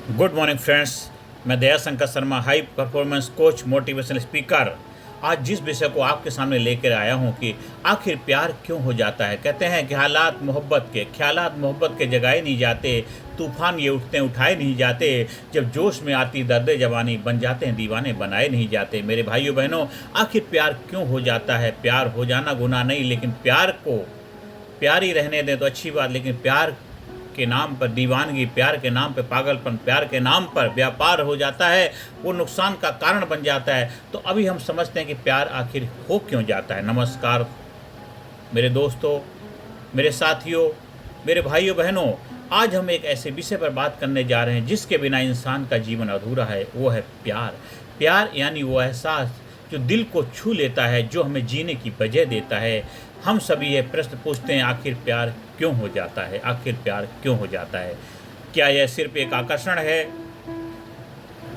Good morning friends. मैं Daya Shankar Sharma, high performance coach, motivational speaker. आज जिस विषय को आपके सामने लेकर आया हूं कि आखिर प्यार क्यों हो जाता है। कहते हैं कि हालात मोहब्बत के, ख्यालात मोहब्बत के जगाए नहीं जाते, तूफान ये उठते उठाए नहीं जाते, जब जोश में आती दर्द जवानी बन जाते हैं दीवाने बनाए नहीं जाते। मेरे भाइयों बहनों, आखिर प्यार क्यों हो जाता है। प्यार हो जाना गुनाह नहीं, लेकिन प्यार को प्यार ही रहने दें तो अच्छी बात, लेकिन प्यार के नाम पर दीवानगी, प्यार के नाम पर पागलपन, प्यार के नाम पर व्यापार हो जाता है, वो नुकसान का कारण बन जाता है। तो अभी हम समझते हैं कि प्यार आखिर हो क्यों जाता है। नमस्कार मेरे दोस्तों, मेरे साथियों, मेरे भाइयों बहनों, आज हम एक ऐसे विषय पर बात करने जा रहे हैं जिसके बिना इंसान का जीवन अधूरा है। वो है प्यार। प्यार यानी वो एहसास जो दिल को छू लेता है, जो हमें जीने की वजह देता है। हम सभी ये प्रश्न पूछते हैं, आखिर प्यार क्यों हो जाता है। आखिर प्यार क्यों हो जाता है। क्या यह सिर्फ एक आकर्षण है?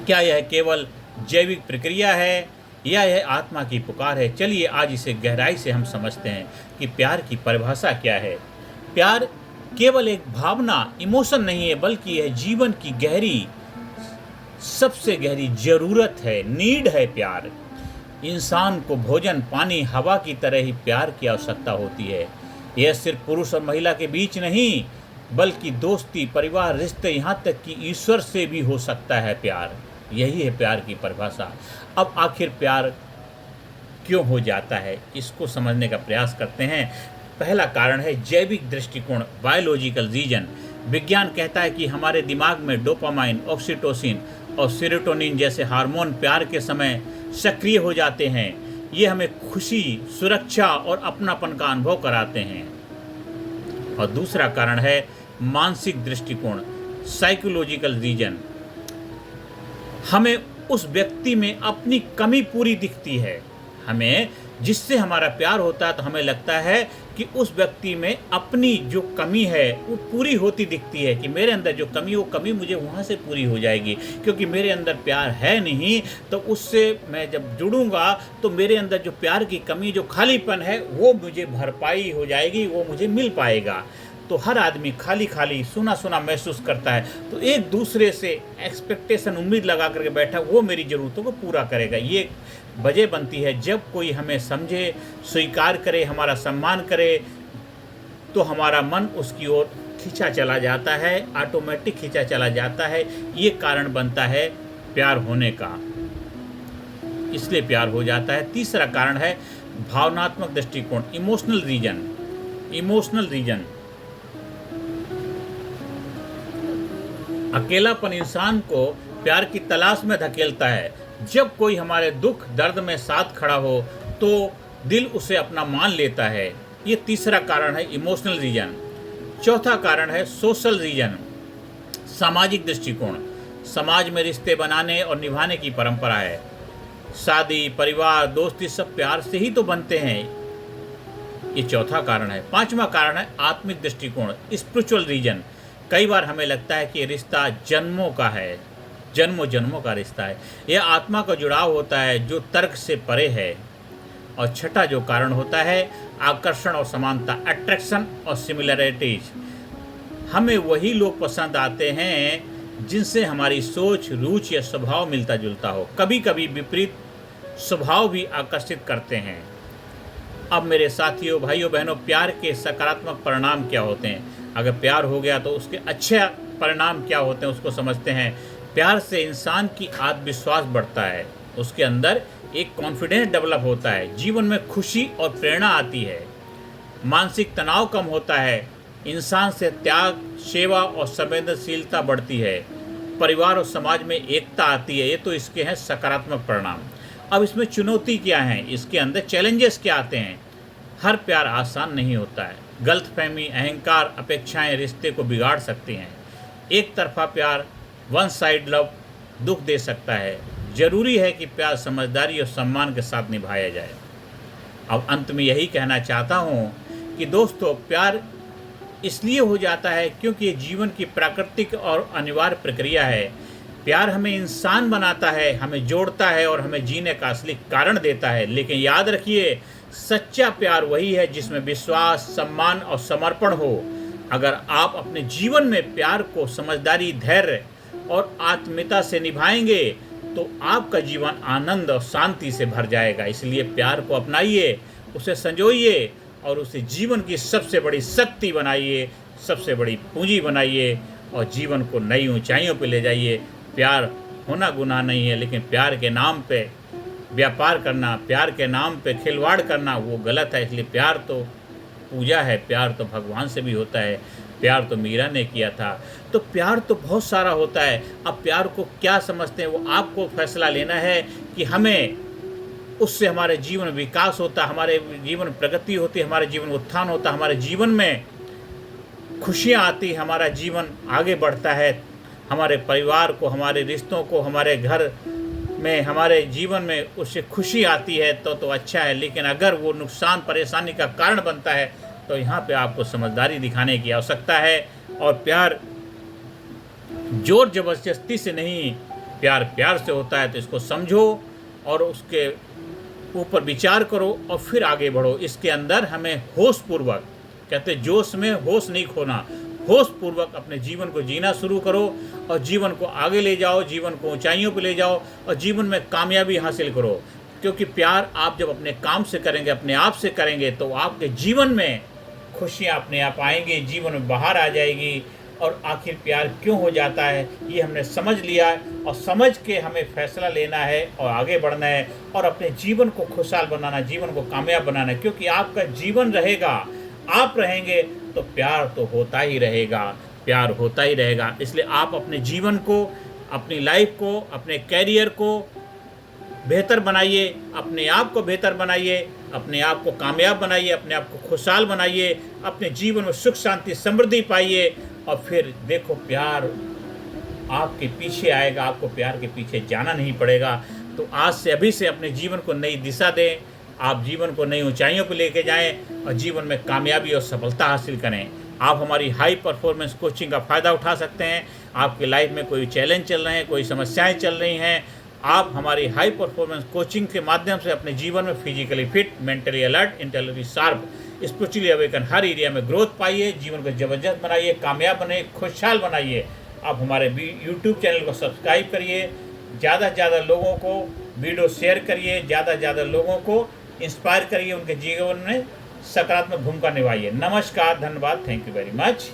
क्या यह केवल जैविक प्रक्रिया है, या यह आत्मा की पुकार है? चलिए आज इसे गहराई से हम समझते हैं कि प्यार की परिभाषा क्या है। प्यार केवल एक भावना, इमोशन नहीं है, बल्कि यह जीवन की गहरी, सबसे गहरी ज़रूरत है, नीड है। प्यार इंसान को भोजन, पानी, हवा की तरह ही प्यार की आवश्यकता होती है। यह सिर्फ पुरुष और महिला के बीच नहीं, बल्कि दोस्ती, परिवार, रिश्ते, यहाँ तक कि ईश्वर से भी हो सकता है प्यार। यही है प्यार की परिभाषा। अब आखिर प्यार क्यों हो जाता है, इसको समझने का प्रयास करते हैं। पहला कारण है जैविक दृष्टिकोण, बायोलॉजिकल रीजन। विज्ञान कहता है कि हमारे दिमाग में डोपामाइन, ऑक्सीटोसिन और सेरोटोनिन जैसे हार्मोन प्यार के समय सक्रिय हो जाते हैं। ये हमें खुशी, सुरक्षा और अपनापन का अनुभव कराते हैं। और दूसरा कारण है मानसिक दृष्टिकोण, साइकोलॉजिकल रीजन। हमें उस व्यक्ति में अपनी कमी पूरी दिखती है। हमें जिससे हमारा प्यार होता है तो हमें लगता है कि उस व्यक्ति में अपनी जो कमी है वो पूरी होती दिखती है, कि मेरे अंदर जो कमी, वो कमी मुझे वहाँ से पूरी हो जाएगी, क्योंकि मेरे अंदर प्यार है नहीं। तो उससे मैं जब जुड़ूंगा तो मेरे अंदर जो प्यार की कमी, जो खालीपन है, वो मुझे भरपाई हो जाएगी, वो मुझे मिल पाएगा। तो हर आदमी खाली खाली, सुना सुना महसूस करता है, तो एक दूसरे से एक्सपेक्टेशन, उम्मीद लगा करके बैठा, वो मेरी ज़रूरतों को पूरा करेगा। ये वजह बनती है जब कोई हमें समझे, स्वीकार करे, हमारा सम्मान करे, तो हमारा मन उसकी ओर खींचा चला जाता है, ऑटोमेटिक खींचा चला जाता है। ये कारण बनता है प्यार होने का, इसलिए प्यार हो जाता है। तीसरा कारण है भावनात्मक दृष्टिकोण, इमोशनल रीजन। इमोशनल रीजन, अकेलापन इंसान को प्यार की तलाश में धकेलता है। जब कोई हमारे दुख दर्द में साथ खड़ा हो तो दिल उसे अपना मान लेता है। ये तीसरा कारण है इमोशनल रीजन। चौथा कारण है सोशल रीजन, सामाजिक दृष्टिकोण। समाज में रिश्ते बनाने और निभाने की परंपरा है। शादी, परिवार, दोस्ती सब प्यार से ही तो बनते हैं। ये चौथा कारण है। पांचवा कारण है आत्मिक दृष्टिकोण, स्पिरिचुअल रीजन। कई बार हमें लगता है कि रिश्ता जन्मों का है, जन्मों जन्मों का रिश्ता है। यह आत्मा का जुड़ाव होता है जो तर्क से परे है। और छठा जो कारण होता है आकर्षण और समानता, अट्रैक्शन और सिमिलरिटीज। हमें वही लोग पसंद आते हैं जिनसे हमारी सोच, रुचि या स्वभाव मिलता जुलता हो। कभी कभी विपरीत स्वभाव भी आकर्षित करते हैं। अब मेरे साथियों, भाइयों बहनों, प्यार के सकारात्मक परिणाम क्या होते हैं। अगर प्यार हो गया तो उसके अच्छे परिणाम क्या होते हैं उसको समझते हैं। प्यार से इंसान की आत्मविश्वास बढ़ता है, उसके अंदर एक कॉन्फिडेंस डेवलप होता है, जीवन में खुशी और प्रेरणा आती है, मानसिक तनाव कम होता है, इंसान से त्याग, सेवा और संवेदनशीलता बढ़ती है, परिवार और समाज में एकता आती है। ये तो इसके हैं सकारात्मक परिणाम। अब इसमें चुनौती क्या है, इसके अंदर चैलेंजेस क्या आते हैं। हर प्यार आसान नहीं होता है। गलतफहमी, अहंकार, अपेक्षाएं रिश्ते को बिगाड़ सकती हैं। एक तरफा प्यार, वन साइड लव, दुख दे सकता है। जरूरी है कि प्यार समझदारी और सम्मान के साथ निभाया जाए। अब अंत में यही कहना चाहता हूँ कि दोस्तों, प्यार इसलिए हो जाता है क्योंकि ये जीवन की प्राकृतिक और अनिवार्य प्रक्रिया है। प्यार हमें इंसान बनाता है, हमें जोड़ता है और हमें जीने का असली कारण देता है। लेकिन याद रखिए, सच्चा प्यार वही है जिसमें विश्वास, सम्मान और समर्पण हो। अगर आप अपने जीवन में प्यार को समझदारी, धैर्य और आत्मीयता से निभाएंगे तो आपका जीवन आनंद और शांति से भर जाएगा। इसलिए प्यार को अपनाइए, उसे संजोइए और उसे जीवन की सबसे बड़ी शक्ति बनाइए, सबसे बड़ी पूंजी बनाइए और जीवन को नई ऊंचाइयों पे ले जाइए। प्यार होना गुनाह नहीं है, लेकिन प्यार के नाम पे व्यापार करना, प्यार के नाम पे खिलवाड़ करना वो गलत है। इसलिए प्यार तो पूजा है, प्यार तो भगवान से भी होता है, प्यार तो मीरा ने किया था। तो प्यार तो बहुत सारा होता है। अब प्यार को क्या समझते हैं वो आपको फैसला लेना है कि हमें उससे हमारे जीवन में विकास होता, हमारे जीवन में प्रगति होती, हमारे जीवन में उत्थान होता, हमारे जीवन में खुशियाँ आती, हमारा जीवन आगे बढ़ता है, हमारे परिवार को, हमारे रिश्तों को, हमारे घर में, हमारे जीवन में उससे खुशी आती है तो अच्छा है। लेकिन अगर वो नुकसान परेशानी का कारण बनता है तो यहाँ पे आपको समझदारी दिखाने की आवश्यकता है। और प्यार जोर जबरदस्ती से नहीं, प्यार प्यार से होता है। तो इसको समझो और उसके ऊपर विचार करो और फिर आगे बढ़ो। इसके अंदर हमें होश पूर्वक, कहते जोश में होश नहीं खोना, होश पूर्वक अपने जीवन को जीना शुरू करो और जीवन को आगे ले जाओ, जीवन को ऊंचाइयों पे ले जाओ और जीवन में कामयाबी हासिल करो। क्योंकि प्यार आप जब अपने काम से करेंगे, अपने आप से करेंगे तो आपके जीवन में खुशियाँ अपने आप आएंगी, जीवन में बाहर आ जाएगी। और आखिर प्यार क्यों हो जाता है ये हमने समझ लिया है और समझ के हमें फैसला लेना है और आगे बढ़ना है और अपने जीवन को खुशहाल बनाना, जीवन को कामयाब बनाना है। क्योंकि आपका जीवन रहेगा, आप रहेंगे तो प्यार तो होता ही रहेगा, प्यार होता ही रहेगा। इसलिए आप अपने जीवन को, अपनी लाइफ को, अपने कैरियर को बेहतर बनाइए, अपने आप को बेहतर बनाइए, अपने आप को कामयाब बनाइए, अपने आप को खुशहाल बनाइए, अपने जीवन में सुख शांति समृद्धि पाइए और फिर देखो प्यार आपके पीछे आएगा, आपको प्यार के पीछे जाना नहीं पड़ेगा। तो आज से, अभी से अपने जीवन को नई दिशा दें, आप जीवन को नई ऊंचाइयों पर लेके जाएं और जीवन में कामयाबी और सफलता हासिल करें। आप हमारी हाई परफॉर्मेंस कोचिंग का फ़ायदा उठा सकते हैं। आपकी लाइफ में कोई चैलेंज चल रहे हैं, कोई समस्याएं चल रही हैं, आप हमारी हाई परफॉर्मेंस कोचिंग के माध्यम से अपने जीवन में physically fit, mentally alert, intellectually sharp, spiritually awaken हर एरिया में ग्रोथ पाइए, जीवन को जबरदस्त बनाइए, कामयाब बनाइए, खुशहाल बनाइए। आप हमारे यूट्यूब चैनल को सब्सक्राइब करिए, ज़्यादा से ज़्यादा लोगों को वीडियो शेयर करिए, ज़्यादा से ज़्यादा लोगों को इंस्पायर करिए, उनके जीवन में सकारात्मक भूमिका निभाइए। नमस्कार, धन्यवाद, थैंक यू वेरी मच।